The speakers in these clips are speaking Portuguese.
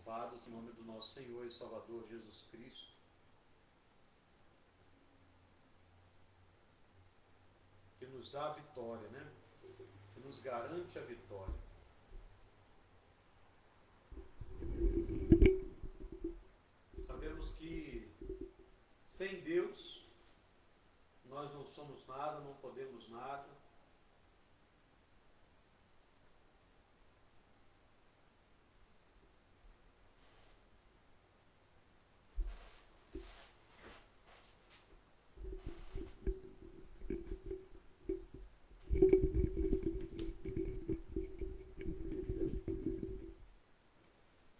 louvados em nome do nosso Senhor e Salvador Jesus Cristo. Que nos dá a vitória, né? Que nos garante a vitória. Sabemos que sem Deus nós não somos nada, não podemos nada.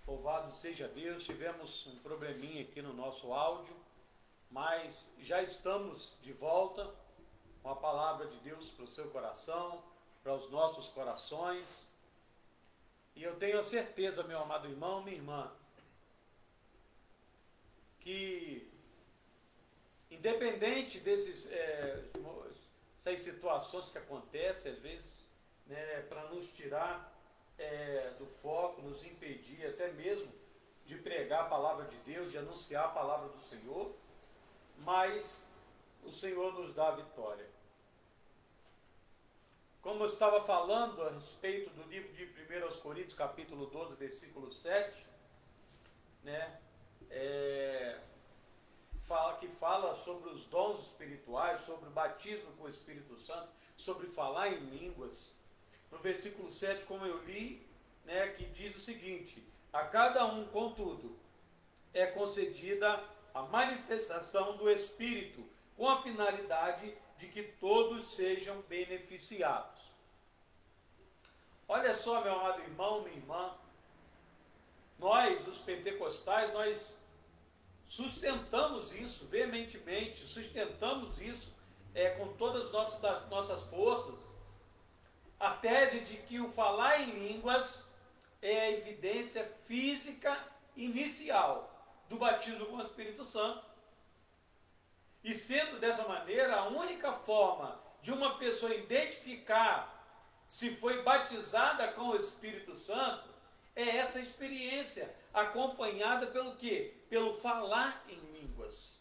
Louvado seja Deus, tivemos um probleminha aqui no nosso áudio, mas já estamos de volta com a palavra de Deus para o seu coração, para os nossos corações. E eu tenho a certeza, meu amado irmão, minha irmã, que independente dessas situações que acontecem, às vezes, né, para nos tirar do foco, nos impedir até mesmo de pregar a palavra de Deus, de anunciar a palavra do Senhor, mas o Senhor nos dá a vitória. Como eu estava falando a respeito do livro de 1 Coríntios, capítulo 12, versículo 7, né, fala sobre os dons espirituais, sobre o batismo com o Espírito Santo, sobre falar em línguas. No versículo 7, como eu li, né, que diz o seguinte: a cada um, contudo, é concedida a manifestação do Espírito, com a finalidade de que todos sejam beneficiados. Olha só, meu amado irmão, minha irmã, nós, os pentecostais, nós sustentamos isso veementemente, sustentamos isso com todas as nossas forças, a tese de que o falar em línguas é a evidência física inicial do batismo com o Espírito Santo. E sendo dessa maneira, a única forma de uma pessoa identificar se foi batizada com o Espírito Santo é essa experiência, acompanhada pelo quê? Pelo falar em línguas.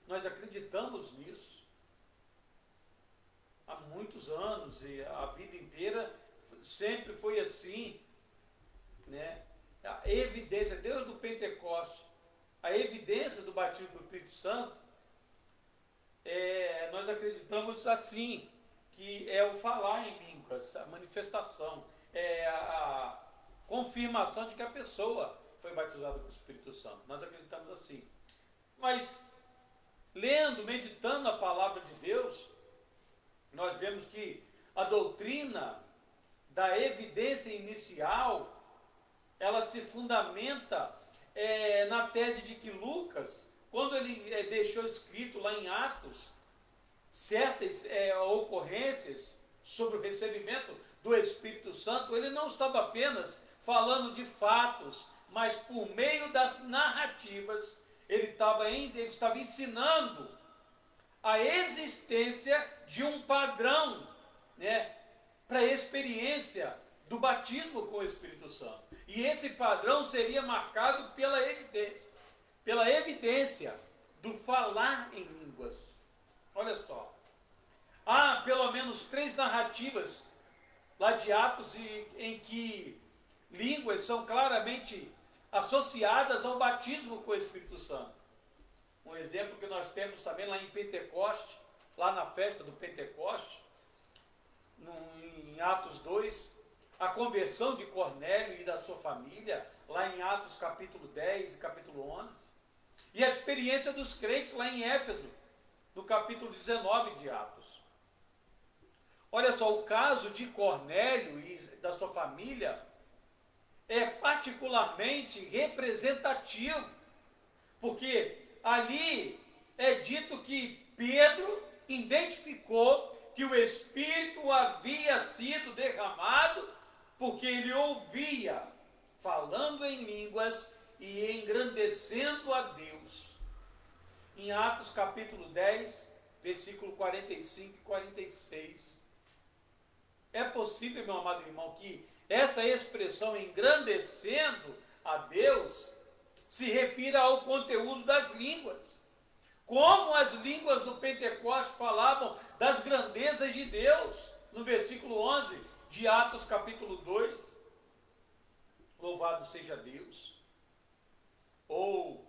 Nós acreditamos nisso há muitos anos, e a vida inteira sempre foi assim, né? A evidência, Deus do Pentecoste, a evidência do batismo do Espírito Santo, nós acreditamos assim, que é o falar em línguas, a manifestação, a confirmação de que a pessoa foi batizada com o Espírito Santo. Nós acreditamos assim. Mas, lendo, meditando a palavra de Deus, nós vemos que a doutrina da evidência inicial, ela se fundamenta na tese de que Lucas, quando ele deixou escrito lá em Atos, certas ocorrências sobre o recebimento do Espírito Santo, ele não estava apenas falando de fatos, mas por meio das narrativas, ele estava ensinando a existência de um padrão, né, para a experiência do batismo com o Espírito Santo. E esse padrão seria marcado pela evidência do falar em línguas. Olha só, há pelo menos 3 narrativas lá de Atos em que línguas são claramente associadas ao batismo com o Espírito Santo. Um exemplo que nós temos também lá em Pentecoste, lá na festa do Pentecoste, em Atos 2, a conversão de Cornélio e da sua família, lá em Atos capítulo 10 e capítulo 11, e a experiência dos crentes lá em Éfeso, no capítulo 19 de Atos. Olha só, o caso de Cornélio e da sua família é particularmente representativo, porque ali é dito que Pedro identificou que o Espírito havia sido derramado porque ele ouvia falando em línguas e engrandecendo a Deus. Em Atos capítulo 10, versículo 45 e 46. É possível, meu amado irmão, que essa expressão engrandecendo a Deus, se refira ao conteúdo das línguas. Como as línguas do Pentecostes falavam das grandezas de Deus, no versículo 11 de Atos capítulo 2. Louvado seja Deus. Ou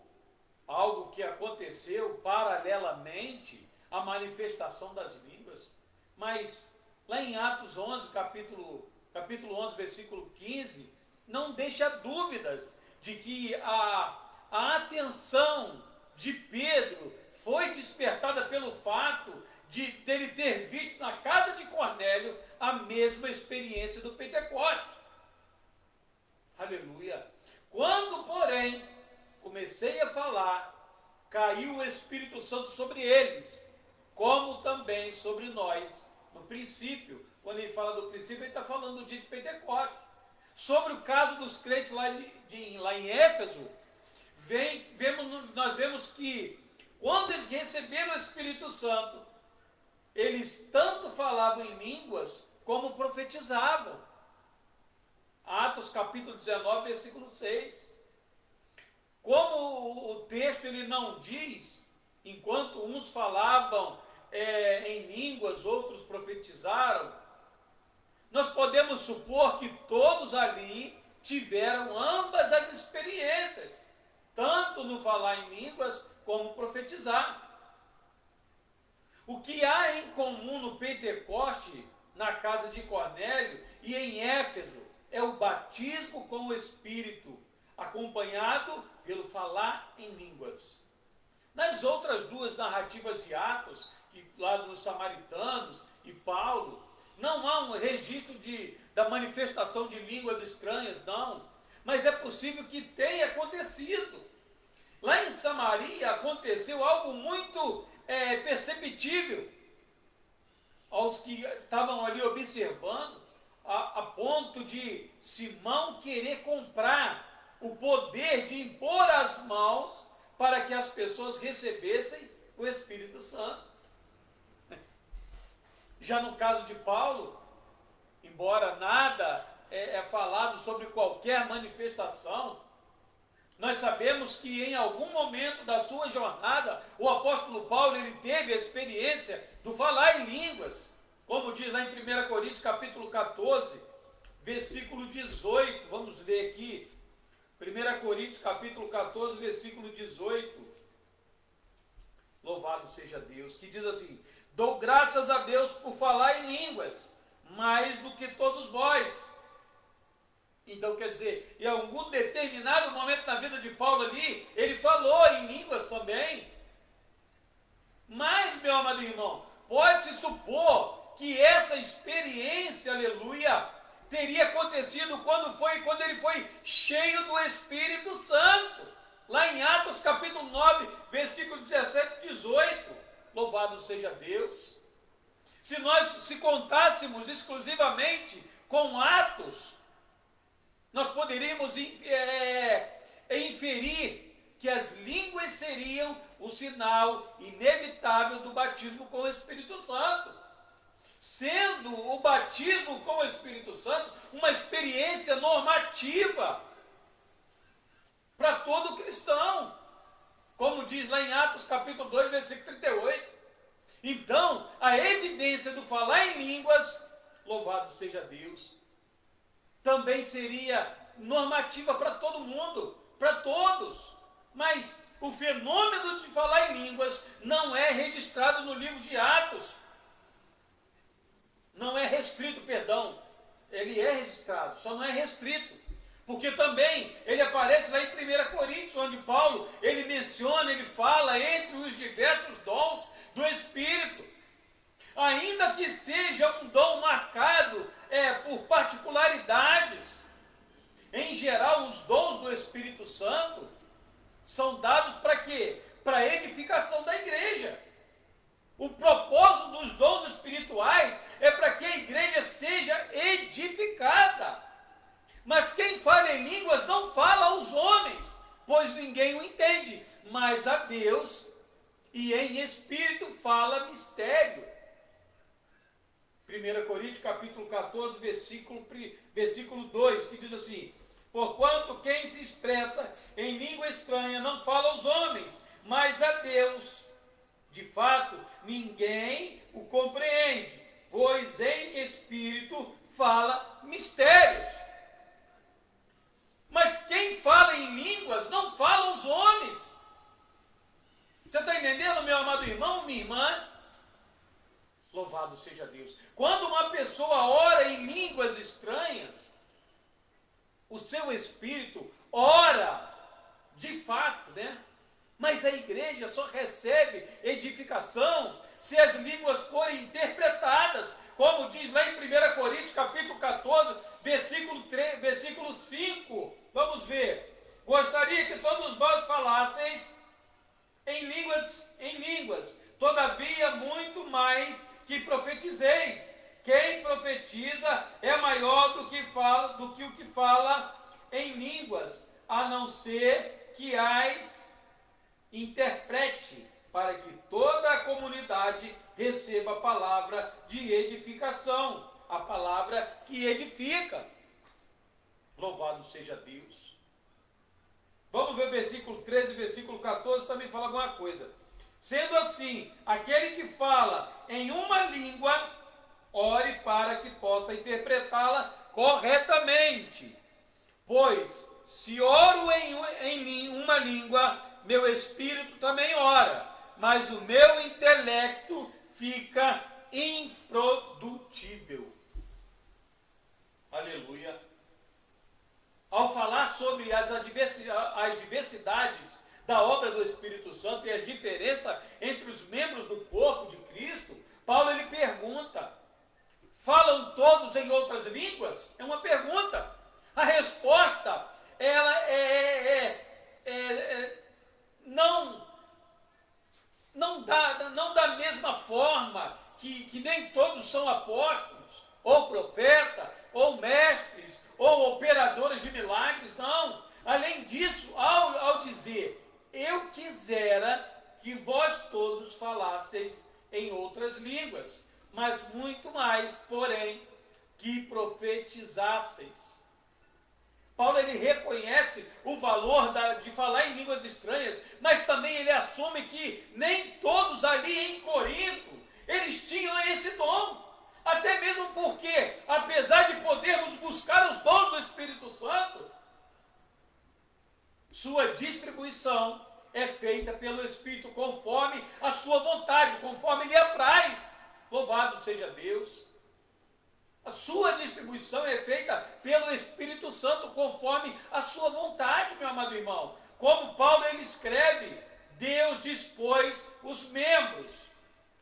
algo que aconteceu paralelamente à manifestação das línguas. Mas lá em Atos 11, capítulo 11, versículo 15, não deixa dúvidas de que a atenção de Pedro foi despertada pelo fato de ele ter visto na casa de Cornélio a mesma experiência do Pentecostes. Aleluia. Quando, porém, comecei a falar, caiu o Espírito Santo sobre eles, como também sobre nós, no princípio. Quando ele fala do princípio, ele está falando do dia de Pentecostes. Sobre o caso dos crentes lá em Éfeso, nós vemos que quando eles receberam o Espírito Santo, eles tanto falavam em línguas como profetizavam. Atos capítulo 19, versículo 6. Como o texto ele não diz, enquanto uns falavam em línguas, outros profetizaram, nós podemos supor que todos ali tiveram ambas as experiências, tanto no falar em línguas como profetizar. O que há em comum no Pentecoste, na casa de Cornélio e em Éfeso, é o batismo com o Espírito, acompanhado pelo falar em línguas. Nas outras duas narrativas de Atos, lá dos samaritanos e Paulo, não há um registro da manifestação de línguas estranhas, não. Mas é possível que tenha acontecido. Lá em Samaria aconteceu algo muito perceptível aos que estavam ali observando, a ponto de Simão querer comprar o poder de impor as mãos para que as pessoas recebessem o Espírito Santo. Já no caso de Paulo, embora nada é falado sobre qualquer manifestação, nós sabemos que em algum momento da sua jornada, o apóstolo Paulo ele teve a experiência do falar em línguas, como diz lá em 1 Coríntios capítulo 14, versículo 18, vamos ler aqui, 1 Coríntios capítulo 14, versículo 18, louvado seja Deus, que diz assim: dou graças a Deus por falar em línguas, mais do que todos vós. Então, quer dizer, em algum determinado momento na vida de Paulo ali, ele falou em línguas também. Mas, meu amado irmão, pode-se supor que essa experiência, aleluia, teria acontecido quando ele foi cheio do Espírito Santo. Lá em Atos capítulo 9, versículo 17 e 18. Louvado seja Deus. Se nós contássemos exclusivamente com Atos, nós poderíamos inferir que as línguas seriam o sinal inevitável do batismo com o Espírito Santo. Sendo o batismo com o Espírito Santo uma experiência normativa para todo cristão, como diz lá em Atos capítulo 2, versículo 38. Então, a evidência do falar em línguas, louvado seja Deus, também seria normativa para todo mundo, para todos. Mas o fenômeno de falar em línguas não é registrado no livro de Atos. Não é restrito, perdão. Ele é registrado, só não é restrito. Porque também ele aparece lá em 1 Coríntios, onde Paulo, ele menciona, ele fala entre os diversos dons do Espírito. Ainda que seja um dom marcado por particularidades, em geral os dons do Espírito Santo são dados para quê? Para a edificação da igreja. O propósito dos dons espirituais é para que a igreja seja edificada. Mas quem fala em línguas não fala aos homens, pois ninguém o entende, mas a Deus, e em espírito fala mistério. 1 Coríntios capítulo 14, versículo 2, que diz assim: Porquanto quem se expressa em língua estranha não fala aos homens, mas a Deus. De fato, ninguém o compreende, pois em espírito fala mistérios. Mas quem fala em línguas não fala aos homens. Você está entendendo, meu amado irmão, minha irmã? Louvado seja Deus. Quando uma pessoa ora em línguas estranhas, o seu espírito ora de fato, né? Mas a igreja só recebe edificação se as línguas forem interpretadas, como diz lá em 1 Coríntios, capítulo 14, versículo 5. Vamos ver. Gostaria que todos vós falasseis em línguas, todavia muito mais que profetizeis. Quem profetiza é maior do que o que fala em línguas, a não ser que as interprete, para que toda a comunidade receba a palavra de edificação, a palavra que edifica. Louvado seja Deus. Vamos ver o versículo 13 e versículo 14, também fala alguma coisa. Sendo assim, aquele que fala em uma língua, ore para que possa interpretá-la corretamente. Pois, se oro em uma língua, meu espírito também ora, mas o meu intelecto fica improdutível. Aleluia. Ao falar sobre as diversidades da obra do Espírito Santo e as diferenças entre os membros do corpo de Cristo, Paulo ele pergunta: falam todos em outras línguas? É uma pergunta. A resposta, ela não da mesma forma que nem todos são apóstolos, ou profeta, ou mestres, ou operadores de milagres, não. Além disso, ao dizer, eu quisera que vós todos falasseis em outras línguas, mas muito mais, porém, que profetizasseis. Paulo ele reconhece o valor de falar em línguas estranhas, mas também ele assume que nem todos ali em Corinto, eles tinham esse dom. Até mesmo porque, apesar de podermos buscar os dons do Espírito Santo, sua distribuição é feita pelo Espírito conforme a sua vontade, conforme lhe apraz. Louvado seja Deus. A sua distribuição é feita pelo Espírito Santo conforme a sua vontade, meu amado irmão. Como Paulo ele escreve, Deus dispôs os membros,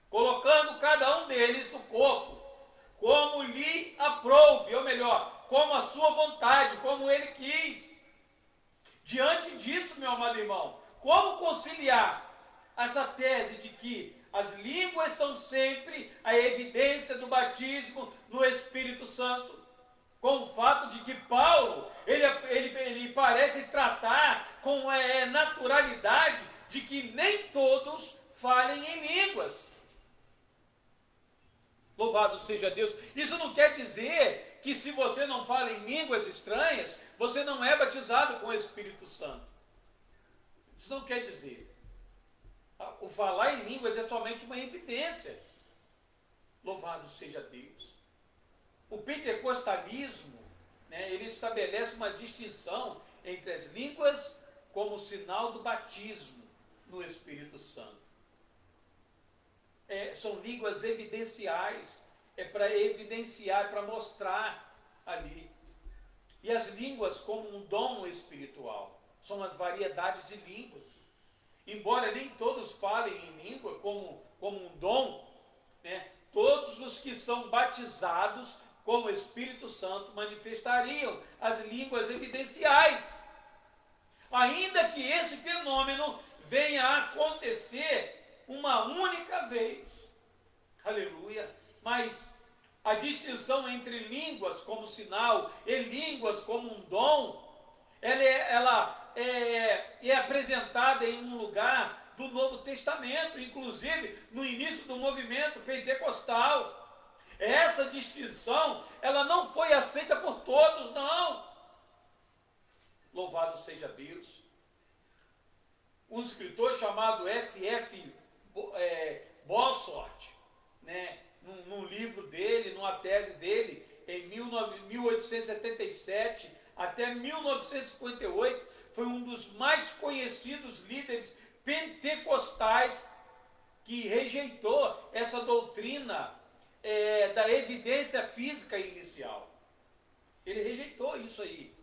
colocando cada um deles no corpo, como lhe aprouve, ou melhor, como a sua vontade, como ele quis. Diante disso, meu amado irmão, como conciliar essa tese de que as línguas são sempre a evidência do batismo no Espírito Santo, com o fato de que Paulo, ele parece tratar com naturalidade de que nem todos falem em línguas. Louvado seja Deus. Isso não quer dizer que se você não fala em línguas estranhas, você não é batizado com o Espírito Santo. Isso não quer dizer. O falar em línguas é somente uma evidência. Louvado seja Deus. O pentecostalismo, ele estabelece uma distinção entre as línguas como sinal do batismo no Espírito Santo. São línguas evidenciais, para evidenciar, para mostrar ali. E as línguas como um dom espiritual, são as variedades de línguas. Embora nem todos falem em língua como um dom, todos os que são batizados com o Espírito Santo manifestariam as línguas evidenciais. Ainda que esse fenômeno venha a acontecer uma única vez. Aleluia. Mas a distinção entre línguas como sinal e línguas como um dom, ela é apresentada em um lugar do Novo Testamento, inclusive no início do movimento pentecostal. Essa distinção, ela não foi aceita por todos, não. louvado seja Deus. Um escritor chamado F.F. Bosworth, né, num livro dele, numa tese dele, em 1877 até 1958, foi um dos mais conhecidos líderes pentecostais que rejeitou essa doutrina da evidência física inicial. Ele rejeitou isso aí.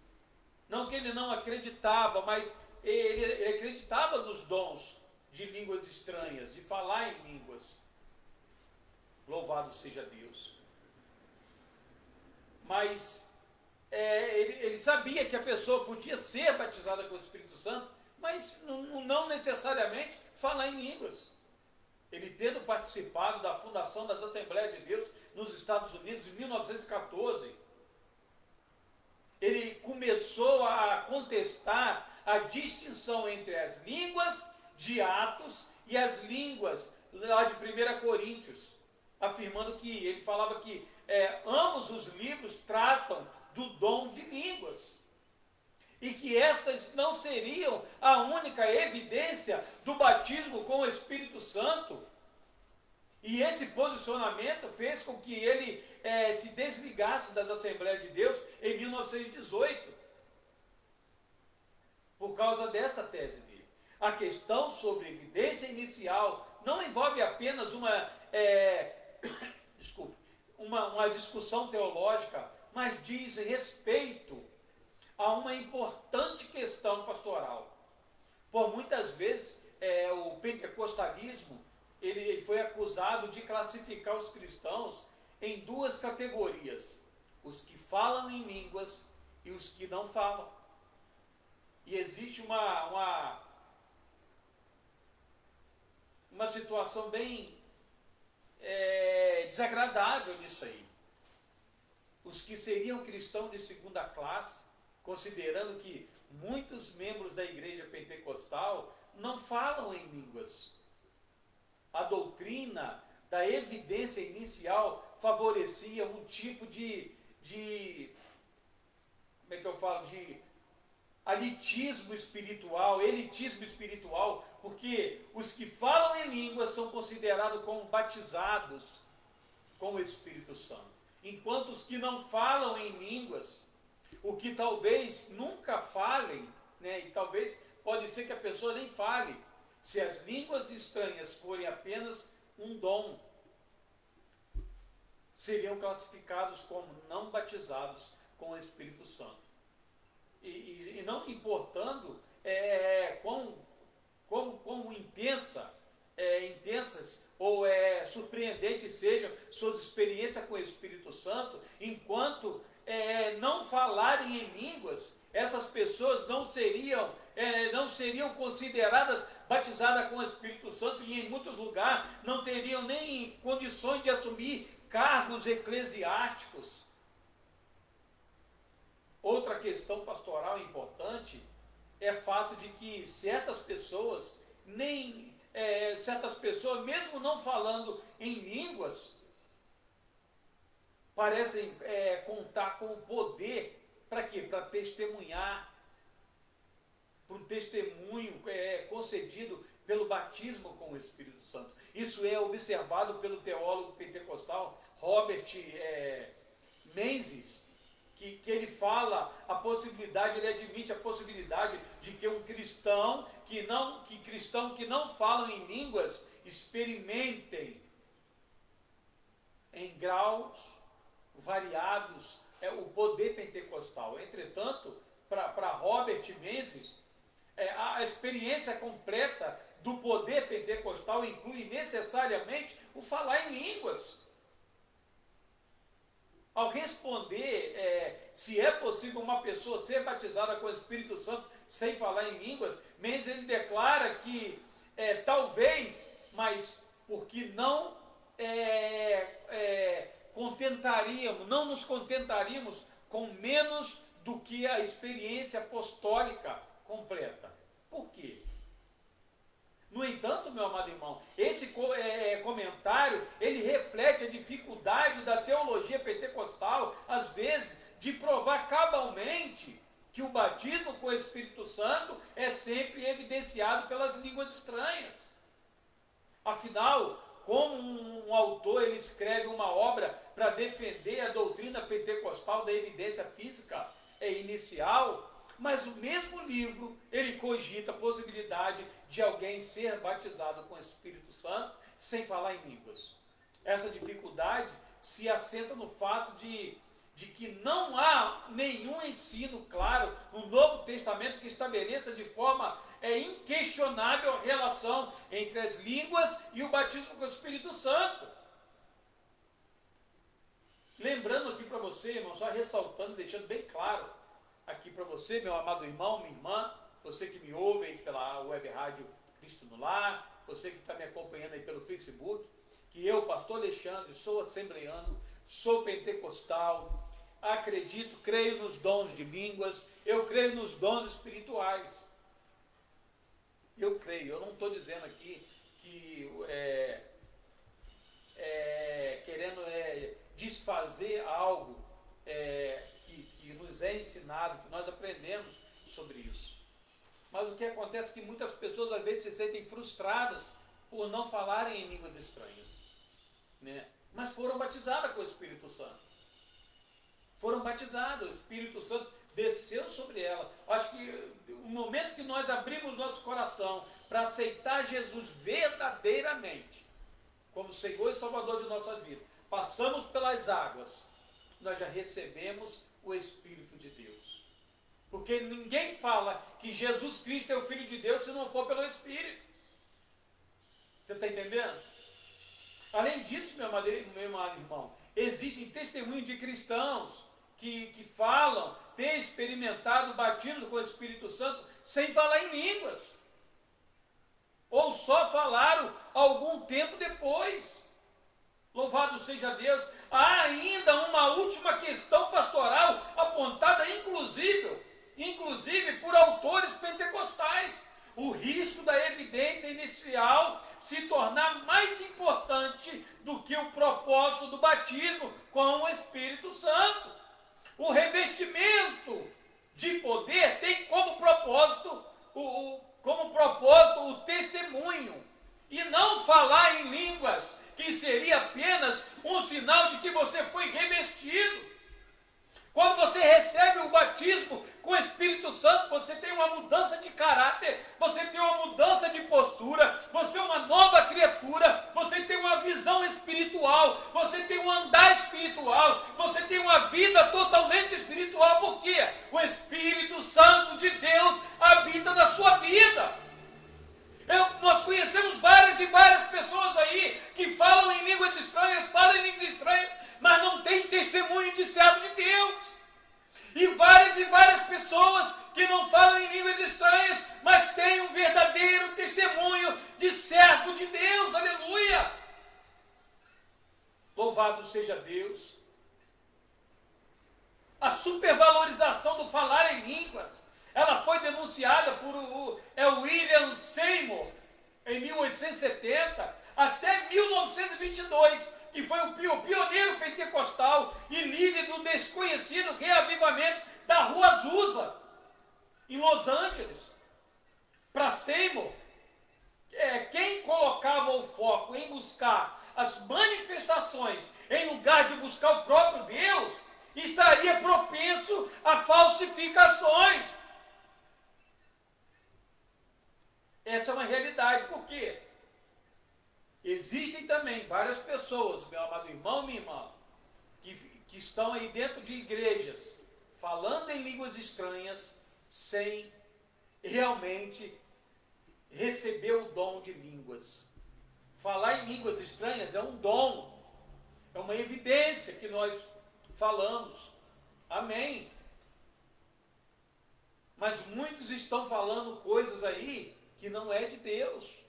Não que ele não acreditava, mas ele acreditava nos dons de línguas estranhas, de falar em línguas. Louvado seja Deus. Mas ele sabia que a pessoa podia ser batizada com o Espírito Santo, mas não necessariamente falar em línguas. Ele tendo participado da fundação das Assembleias de Deus nos Estados Unidos em 1914, ele começou a contestar a distinção entre as línguas de Atos e as línguas lá de 1 Coríntios, afirmando que ele falava que ambos os livros tratam do dom de línguas e que essas não seriam a única evidência do batismo com o Espírito Santo. E esse posicionamento fez com que ele se desligasse das Assembleias de Deus em 1918, por causa dessa tese dele. A questão sobre evidência inicial não envolve apenas uma discussão teológica, mas diz respeito a uma importante questão pastoral. Por muitas vezes, o pentecostalismo ele foi acusado de classificar os cristãos em duas categorias: os que falam em línguas e os que não falam. E existe uma situação bem desagradável nisso aí. Os que seriam cristãos de segunda classe, considerando que muitos membros da igreja pentecostal não falam em línguas. A doutrina da evidência inicial favorecia um tipo de elitismo espiritual, porque os que falam em línguas são considerados como batizados com o Espírito Santo, enquanto os que não falam em línguas, o que talvez nunca falem, né, e talvez pode ser que a pessoa nem fale, se as línguas estranhas forem apenas um dom, seriam classificados como não batizados com o Espírito Santo. E não importando quão intensas ou surpreendentes sejam suas experiências com o Espírito Santo, enquanto não falarem em línguas, essas pessoas não seriam consideradas batizadas com o Espírito Santo, e em muitos lugares não teriam nem condições de assumir cargos eclesiásticos. Outra questão pastoral importante é o fato de que certas pessoas, mesmo não falando em línguas, parecem contar com o poder. Para quê? Para testemunhar, para um testemunho concedido pelo batismo com o Espírito Santo. Isso é observado pelo teólogo pentecostal Robert Menzies, que ele fala a possibilidade, ele admite a possibilidade de que um cristão que não falam em línguas experimentem em graus variados o poder pentecostal. Entretanto, para Robert Menzies, a experiência completa do poder pentecostal inclui necessariamente o falar em línguas. Ao responder se é possível uma pessoa ser batizada com o Espírito Santo sem falar em línguas, Menzies ele declara que talvez, mas porque não nos contentaríamos com menos do que a experiência apostólica completa. Por quê? No entanto, meu amado irmão, esse comentário, ele reflete a dificuldade da teologia pentecostal, às vezes, de provar cabalmente que o batismo com o Espírito Santo é sempre evidenciado pelas línguas estranhas. Afinal, como um autor ele escreve uma obra para defender a doutrina pentecostal da evidência física inicial, mas o mesmo livro ele cogita a possibilidade de alguém ser batizado com o Espírito Santo sem falar em línguas. Essa dificuldade se assenta no fato de que não há nenhum ensino claro no Novo Testamento que estabeleça de forma inquestionável a relação entre as línguas e o batismo com o Espírito Santo. Lembrando aqui para você, irmão, só ressaltando, deixando bem claro aqui para você, meu amado irmão, minha irmã, você que me ouve aí pela web rádio Cristo no Lar, você que está me acompanhando aí pelo Facebook, que eu, pastor Alexandre, sou assembleiano, sou pentecostal, acredito, creio nos dons de línguas, eu creio nos dons espirituais. Eu creio, eu não estou dizendo aqui que querendo desfazer algo que nos é ensinado, que nós aprendemos sobre isso. Mas o que acontece é que muitas pessoas às vezes se sentem frustradas por não falarem em línguas estranhas, né? Mas foram batizadas com o Espírito Santo. Foram batizadas, o Espírito Santo desceu sobre ela. Acho que o momento que nós abrimos nosso coração para aceitar Jesus verdadeiramente, como Senhor e Salvador de nossa vida, passamos pelas águas, nós já recebemos o Espírito de Deus. Porque ninguém fala que Jesus Cristo é o Filho de Deus se não for pelo Espírito. Você está entendendo? Além disso, meu amado irmão, existem testemunhos de cristãos que falam ter experimentado o batismo com o Espírito Santo sem falar em línguas. Ou só falaram algum tempo depois. Louvado seja Deus. Há ainda uma última questão pastoral apontada inclusive por autores pentecostais. O risco da evidência inicial se tornar mais importante do que o propósito do batismo com o Espírito Santo. O revestimento de poder tem como propósito o testemunho, e não falar em línguas, que seria apenas um sinal de que você foi revestido. Quando você recebe o batismo com o Espírito Santo, você tem uma mudança de caráter, você tem uma mudança de postura, você é uma nova criatura, você tem uma visão espiritual, você tem um andar espiritual, você tem uma vida totalmente espiritual, porque o Espírito Santo de Deus habita na sua vida. Nós conhecemos várias e várias pessoas aí que falam em línguas estranhas, mas não têm testemunho de servo de Deus. E várias pessoas que não falam em línguas estranhas, mas têm um verdadeiro testemunho de servo de Deus. Aleluia! Louvado seja Deus. A supervalorização do falar em línguas, ela foi denunciada por William Seymour em 1870 até 1922, que foi o pioneiro pentecostal e líder do desconhecido reavivamento da Rua Azusa, em Los Angeles. Para Seymour, quem colocava o foco em buscar as manifestações em lugar de buscar o próprio Deus, estaria propenso a falsificações. Essa é uma realidade, por quê? Existem também várias pessoas, meu amado irmão, minha irmã, que estão aí dentro de igrejas, falando em línguas estranhas, sem realmente receber o dom de línguas. Falar em línguas estranhas é um dom, é uma evidência que nós falamos. Amém. Mas muitos estão falando coisas aí que não é de Deus.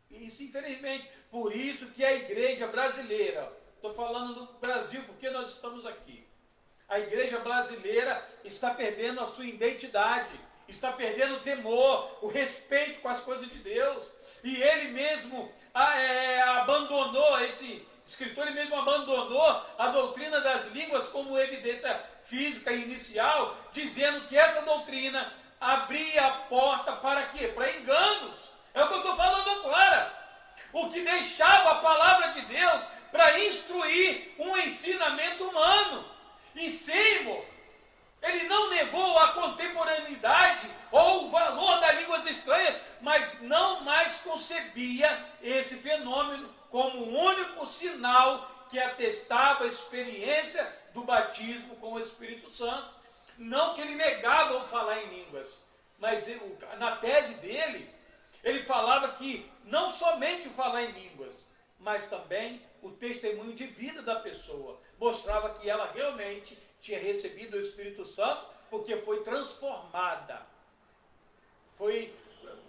Isso, infelizmente, por isso que a igreja brasileira, estou falando do Brasil porque nós estamos aqui, a igreja brasileira está perdendo a sua identidade, está perdendo o temor, o respeito com as coisas de Deus, e ele mesmo abandonou escritor ele mesmo abandonou a doutrina das línguas como evidência física inicial, dizendo que essa doutrina abria a porta para quê? Para enganos. É o que eu estou falando agora. O que deixava a palavra de Deus para instruir um ensinamento humano. E Seymour, ele não negou a contemporaneidade ou o valor das línguas estranhas, mas não mais concebia esse fenômeno como o único sinal que atestava a experiência do batismo com o Espírito Santo. Não que ele negava o falar em línguas, mas na tese dele, ele falava que não somente o falar em línguas, mas também o testemunho de vida da pessoa mostrava que ela realmente tinha recebido o Espírito Santo, porque foi transformada, foi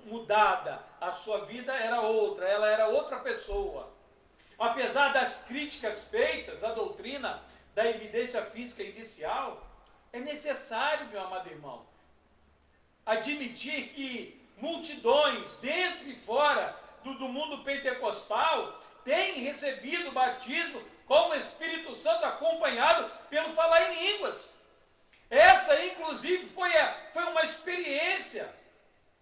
mudada, a sua vida era outra, ela era outra pessoa. Apesar das críticas feitas à doutrina da evidência física inicial, é necessário, meu amado irmão, admitir que multidões dentro e fora do mundo pentecostal têm recebido o batismo com o Espírito Santo acompanhado pelo falar em línguas. Essa, inclusive, foi uma experiência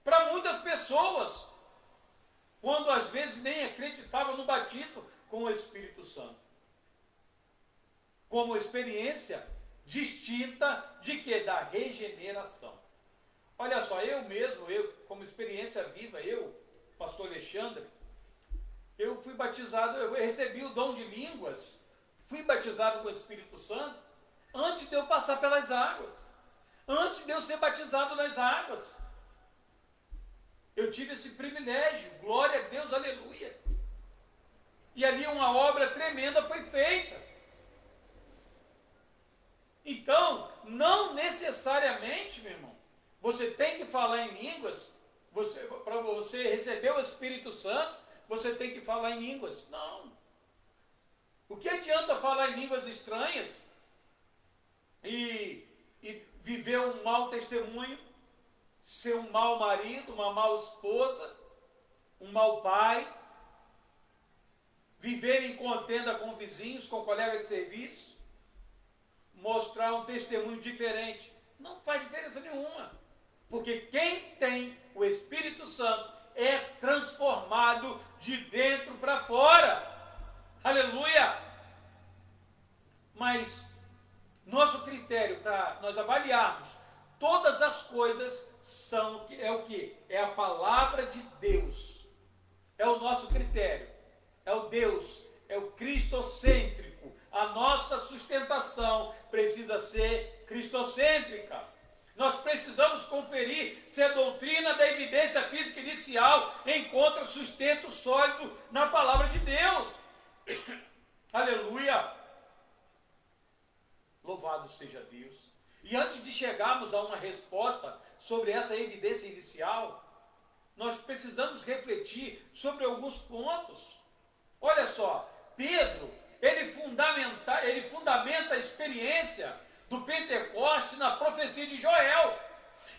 para muitas pessoas, quando às vezes nem acreditavam no batismo com o Espírito Santo. Como experiência distinta de quê? Da regeneração. Olha só, eu como experiência viva, pastor Alexandre, eu fui batizado, eu recebi o dom de línguas, fui batizado com o Espírito Santo, antes de eu passar pelas águas, antes de eu ser batizado nas águas. Eu tive esse privilégio, glória a Deus, aleluia. E ali uma obra tremenda foi feita. Então, não necessariamente, meu irmão, você tem que falar em línguas, para você receber o Espírito Santo, você tem que falar em línguas. Não. O que adianta falar em línguas estranhas e viver um mau testemunho, ser um mau marido, uma mau esposa, um mau pai, viver em contenda com vizinhos, com colegas de serviço, mostrar um testemunho diferente? Não faz diferença nenhuma. Porque quem tem o Espírito Santo é transformado de dentro para fora. Aleluia! Mas nosso critério para nós avaliarmos todas as coisas é o quê? É a palavra de Deus. É o nosso critério. É o Deus, é o cristocêntrico. A nossa sustentação precisa ser cristocêntrica. Nós precisamos conferir se a doutrina da evidência física inicial encontra sustento sólido na palavra de Deus. Aleluia! Louvado seja Deus. E antes de chegarmos a uma resposta sobre essa evidência inicial, nós precisamos refletir sobre alguns pontos. Olha só, Pedro, ele fundamenta a experiência do Pentecoste na profecia de Joel,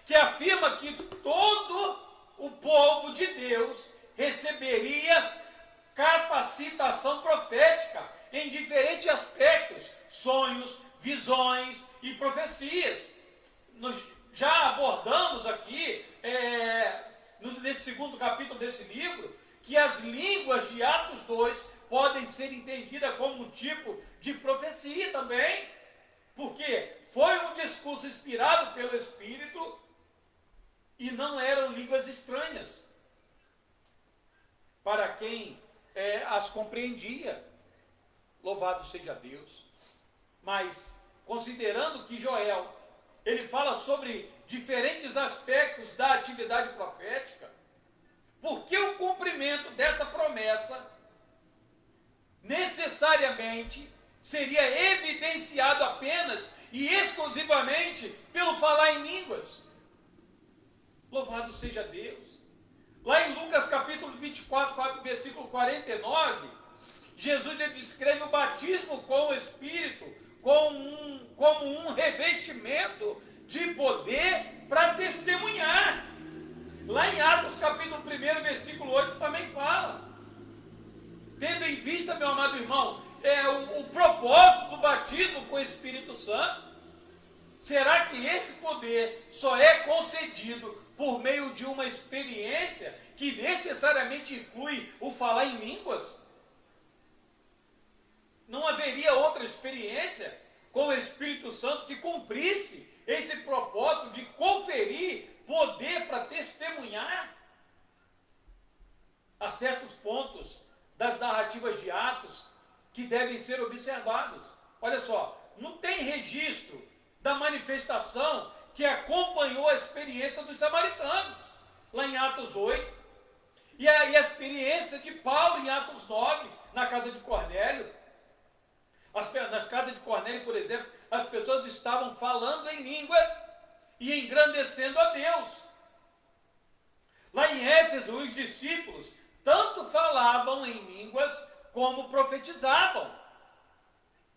que afirma que todo o povo de Deus receberia capacitação profética em diferentes aspectos, sonhos, visões e profecias. Nós já abordamos aqui, nesse segundo capítulo desse livro, que as línguas de Atos 2 podem ser entendidas como um tipo de profecia também, porque foi um discurso inspirado pelo Espírito e não eram línguas estranhas para quem as compreendia. Louvado seja Deus. Mas, considerando que Joel, ele fala sobre diferentes aspectos da atividade profética, por que o cumprimento dessa promessa necessariamente seria evidenciado apenas e exclusivamente pelo falar em línguas? Louvado seja Deus. Lá em Lucas capítulo 24, versículo 49, Jesus ele descreve o batismo com o Espírito como um revestimento de poder para testemunhar. Lá em Atos capítulo 1, versículo 8 também fala. Tendo em vista, meu amado irmão, o propósito do batismo com o Espírito Santo? Será que esse poder só é concedido por meio de uma experiência que necessariamente inclui o falar em línguas? Não haveria outra experiência com o Espírito Santo que cumprisse esse propósito de conferir poder para testemunhar? Há certos pontos das narrativas de Atos que devem ser observados. Olha só, não tem registro da manifestação que acompanhou a experiência dos samaritanos, lá em Atos 8, e a experiência de Paulo em Atos 9, na casa de Cornélio. Nas casas de Cornélio, por exemplo, as pessoas estavam falando em línguas e engrandecendo a Deus. Lá em Éfeso, os discípulos tanto falavam em línguas como profetizavam.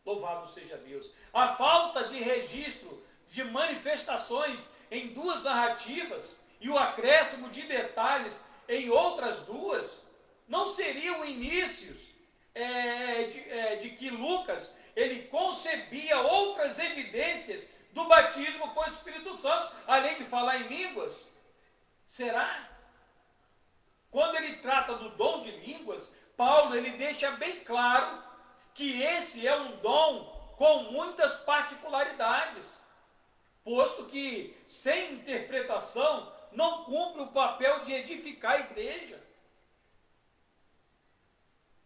Louvado seja Deus. A falta de registro de manifestações em duas narrativas e o acréscimo de detalhes em outras duas não seriam inícios de que Lucas ele concebia outras evidências do batismo com o Espírito Santo, além de falar em línguas? Será? Quando ele trata do dom de línguas, Paulo ele deixa bem claro que esse é um dom com muitas particularidades, posto que sem interpretação não cumpre o papel de edificar a igreja.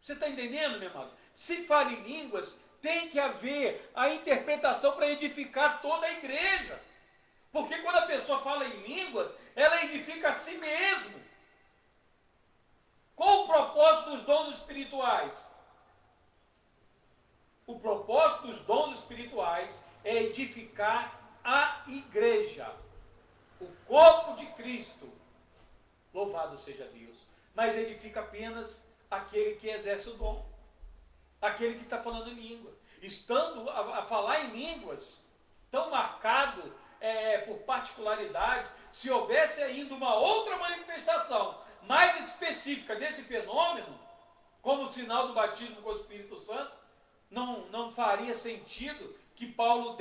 Você está entendendo, meu amado? Se fala em línguas, tem que haver a interpretação para edificar toda a igreja. Porque quando a pessoa fala em línguas, ela edifica a si mesmo. Qual o propósito dos dons espirituais? O propósito dos dons espirituais é edificar a igreja, o corpo de Cristo. Louvado seja Deus. Mas edifica apenas aquele que exerce o dom, aquele que está falando em língua. Estando a falar em línguas, tão marcado por particularidade, se houvesse ainda uma outra manifestação mais específica desse fenômeno, como o sinal do batismo com o Espírito Santo, não faria sentido que Paulo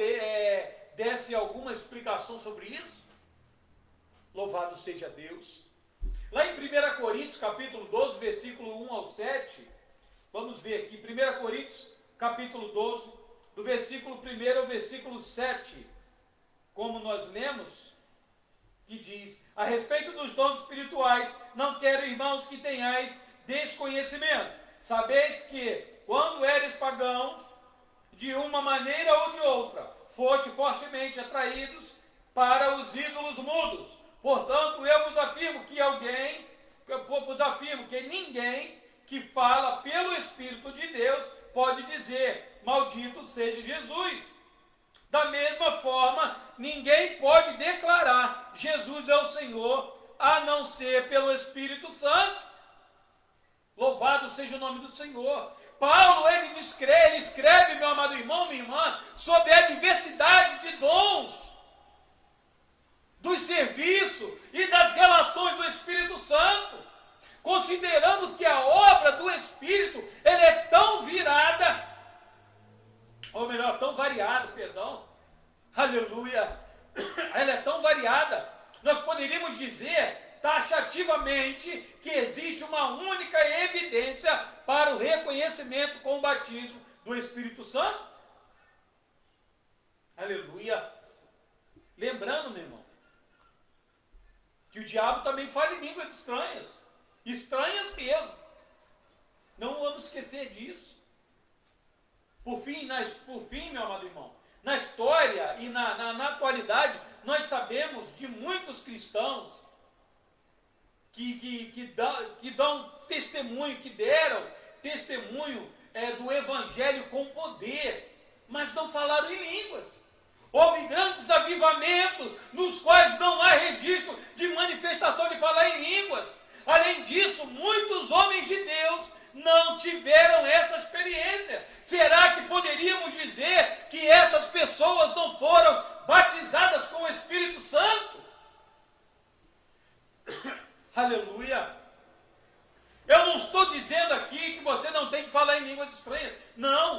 desse alguma explicação sobre isso? Louvado seja Deus. Lá em 1 Coríntios, capítulo 12, versículo 1 ao 7, vamos ver aqui, 1 Coríntios, capítulo 12, do versículo 1 ao versículo 7, como nós lemos, que diz: a respeito dos dons espirituais, não quero, irmãos, que tenhais desconhecimento. Sabeis que, quando eres pagãos, de uma maneira ou de outra, foste fortemente atraídos para os ídolos mudos. Portanto, eu vos afirmo que ninguém que fala pelo Espírito de Deus pode dizer: maldito seja Jesus. Da mesma forma, ninguém pode declarar: Jesus é o Senhor, a não ser pelo Espírito Santo. Louvado seja o nome do Senhor. Paulo, ele escreve, meu amado irmão, minha irmã, sobre a diversidade de dons, dos serviços e das relações do Espírito Santo, considerando que a obra do Espírito, ele é tão virada, ou melhor, tão variada, perdão, aleluia, ela é tão variada, nós poderíamos dizer taxativamente que existe uma única evidência para o reconhecimento com o batismo do Espírito Santo. Aleluia. Lembrando, meu irmão, que o diabo também fala em línguas estranhas mesmo. Não vamos esquecer disso. Por fim, meu amado irmão, na história e na atualidade, nós sabemos de muitos cristãos que dão testemunho, que deram testemunho do Evangelho com poder, mas não falaram em línguas. Houve grandes avivamentos, nos quais não há registro de manifestação de falar em línguas. Além disso, muitos homens de Deus não tiveram essa experiência. Será que poderíamos dizer que essas pessoas não foram batizadas com o Espírito Santo? Aleluia! Eu não estou dizendo aqui que você não tem que falar em línguas estranhas. Não,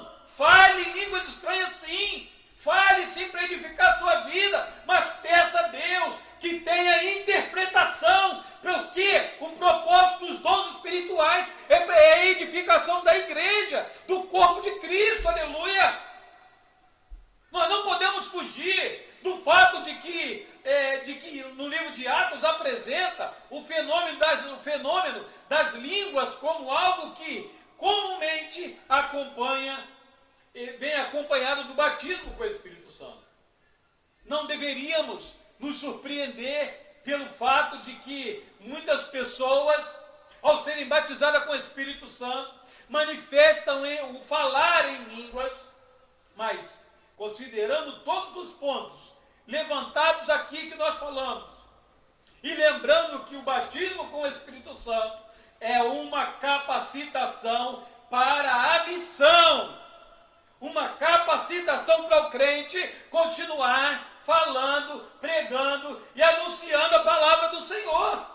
de que no livro de Atos apresenta o fenômeno das línguas como algo que comumente vem acompanhado do batismo com o Espírito Santo. Não deveríamos nos surpreender pelo fato de que muitas pessoas, ao serem batizadas com o Espírito Santo, manifestam o falar em línguas, mas considerando todos os pontos levantados aqui que nós falamos, e lembrando que o batismo com o Espírito Santo é uma capacitação para a missão, uma capacitação para o crente continuar falando, pregando e anunciando a palavra do Senhor.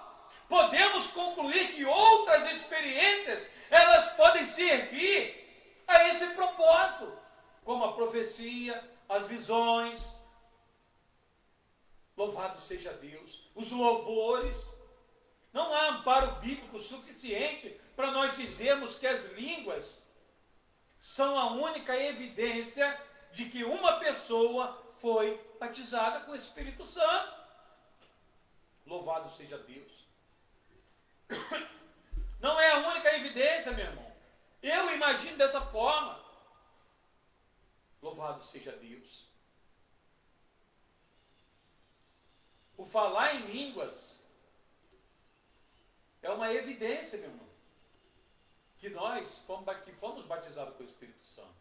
Podemos concluir que outras experiências, elas podem servir a esse propósito, como a profecia, as visões. Louvado seja Deus. Os louvores. Não há amparo bíblico suficiente para nós dizermos que as línguas são a única evidência de que uma pessoa foi batizada com o Espírito Santo. Louvado seja Deus. Não é a única evidência, meu irmão. Eu imagino dessa forma. Louvado seja Deus. O falar em línguas é uma evidência, meu irmão, que nós fomos batizados com o Espírito Santo.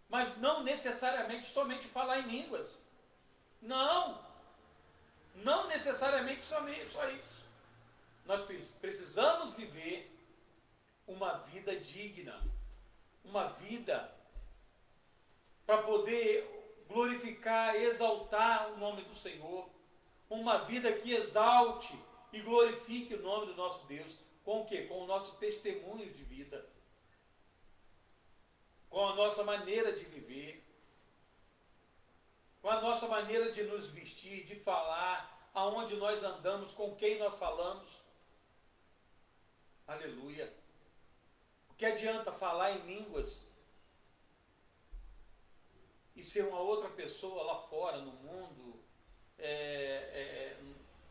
Mas não necessariamente somente falar em línguas. Não necessariamente somente só isso. Nós precisamos viver uma vida digna, uma vida para poder glorificar, exaltar o nome do Senhor, uma vida que exalte e glorifique o nome do nosso Deus. Com o quê? Com o nosso testemunho de vida, com a nossa maneira de viver, com a nossa maneira de nos vestir, de falar, aonde nós andamos, com quem nós falamos. Aleluia. O que adianta falar em línguas e ser uma outra pessoa lá fora, no mundo,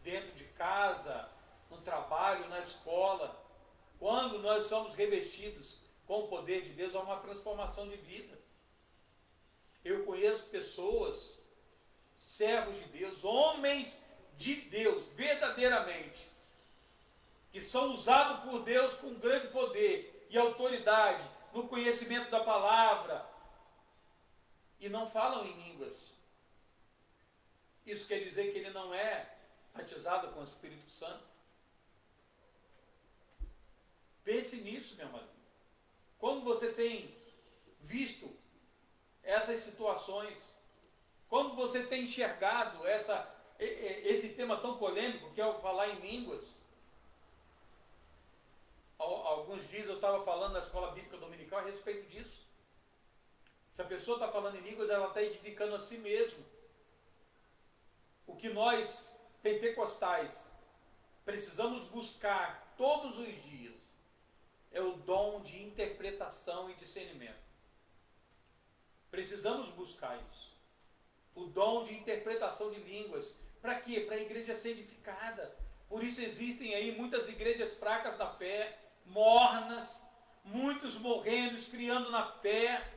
dentro de casa, no trabalho, na escola, quando nós somos revestidos com o poder de Deus, há uma transformação de vida. Eu conheço pessoas, servos de Deus, homens de Deus, verdadeiramente, que são usados por Deus com grande poder e autoridade, no conhecimento da palavra, e não falam em línguas. Isso quer dizer que ele não é batizado com o Espírito Santo? Pense nisso, meu amado. Como você tem visto essas situações? Como você tem enxergado esse tema tão polêmico que é o falar em línguas? Alguns dias eu estava falando na escola bíblica dominical a respeito disso. Se a pessoa está falando em línguas, ela está edificando a si mesma. O que nós, pentecostais, precisamos buscar todos os dias é o dom de interpretação e discernimento. Precisamos buscar isso. O dom de interpretação de línguas. Para quê? Para a igreja ser edificada. Por isso existem aí muitas igrejas fracas na fé, mornas, muitos morrendo, esfriando na fé,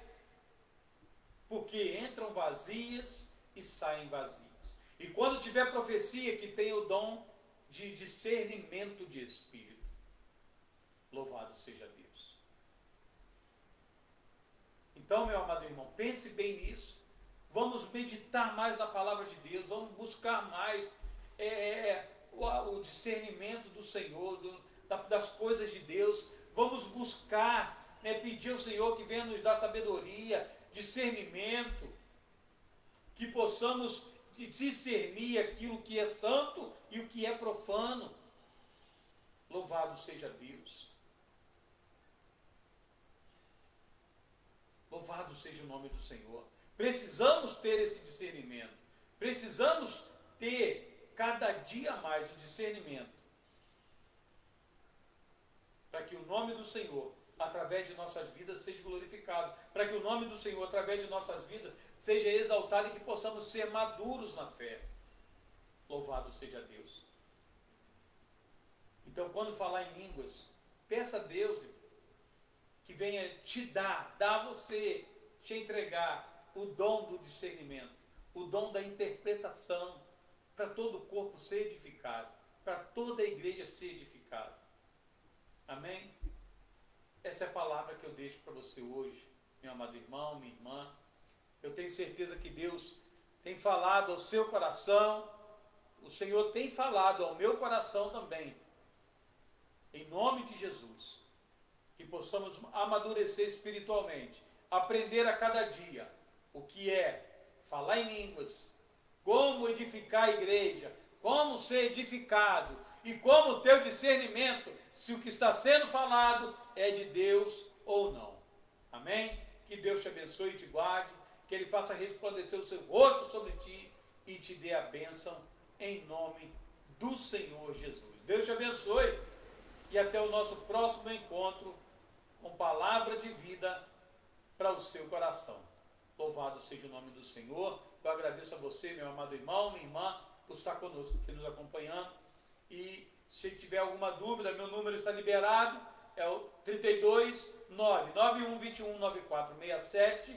porque entram vazias e saem vazias. E quando tiver profecia, que tem o dom de discernimento de espírito. Louvado seja Deus. Então, meu amado irmão, pense bem nisso. Vamos meditar mais na palavra de Deus, vamos buscar mais o discernimento do Senhor, das coisas de Deus. Vamos buscar, pedir ao Senhor que venha nos dar sabedoria, discernimento, que possamos discernir aquilo que é santo e o que é profano. Louvado seja Deus. Louvado seja o nome do Senhor. Precisamos ter esse discernimento. Precisamos ter cada dia mais o discernimento, para que o nome do Senhor, através de nossas vidas, seja glorificado. Para que o nome do Senhor, através de nossas vidas, seja exaltado e que possamos ser maduros na fé. Louvado seja Deus. Então, quando falar em línguas, peça a Deus que venha te dar a você, te entregar o dom do discernimento, o dom da interpretação, para todo o corpo ser edificado, para toda a igreja ser edificada. Amém? Essa é a palavra que eu deixo para você hoje, meu amado irmão, minha irmã. Eu tenho certeza que Deus tem falado ao seu coração, o Senhor tem falado ao meu coração também. Em nome de Jesus, que possamos amadurecer espiritualmente, aprender a cada dia o que é falar em línguas, como edificar a igreja, como ser edificado e como ter o discernimento se o que está sendo falado é de Deus ou não. Amém? Que Deus te abençoe e te guarde, que Ele faça resplandecer o seu rosto sobre ti e te dê a bênção em nome do Senhor Jesus. Deus te abençoe e até o nosso próximo encontro com palavra de vida para o seu coração. Louvado seja o nome do Senhor. Eu agradeço a você, meu amado irmão, minha irmã, por estar conosco aqui nos acompanhando. E se tiver alguma dúvida, meu número está liberado, é o 32 991 21 9467,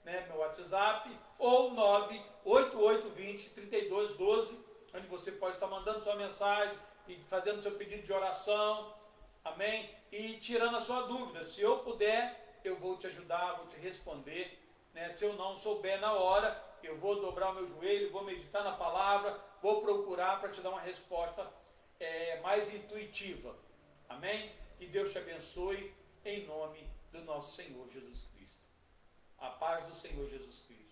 né, meu WhatsApp, ou 98820 3212, onde você pode estar mandando sua mensagem e fazendo seu pedido de oração, amém? E tirando a sua dúvida. Se eu puder, eu vou te ajudar, vou te responder, né? Se eu não souber na hora, eu vou dobrar o meu joelho, vou meditar na palavra, vou procurar para te dar uma resposta mais intuitiva, amém? Que Deus te abençoe em nome do nosso Senhor Jesus Cristo. A paz do Senhor Jesus Cristo.